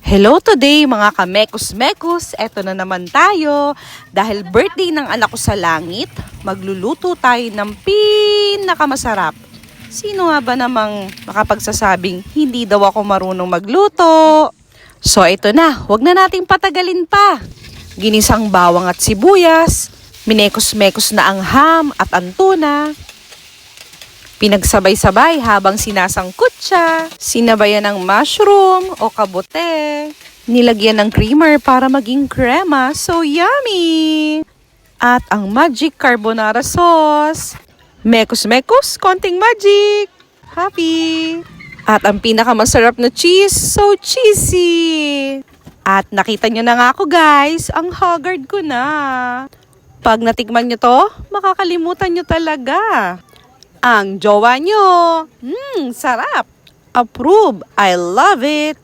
Hello today mga kamekos-mekos, eto na naman tayo. Dahil birthday ng anak ko sa langit, magluluto tayo ng pinakamasarap. Sino nga ba namang makapagsasabing hindi daw ako marunong magluto? So ito na, wag na nating patagalin pa. Ginisang bawang at sibuyas, minekos-mekos na ang ham at ang tuna. Pinagsabay-sabay habang sinasangkut siya. Sinabayan ng mushroom o kabote. Nilagyan ng creamer para maging krema. So yummy! At ang magic carbonara sauce. Mekos-mekos, konting magic. Happy! At ang pinakamasarap na cheese, so cheesy! At nakita nyo na nga ako guys, ang haggard ko na. Pag natikman nyo to, makakalimutan nyo talaga. Ang jowa nyo. Sarap. Approve. I love it.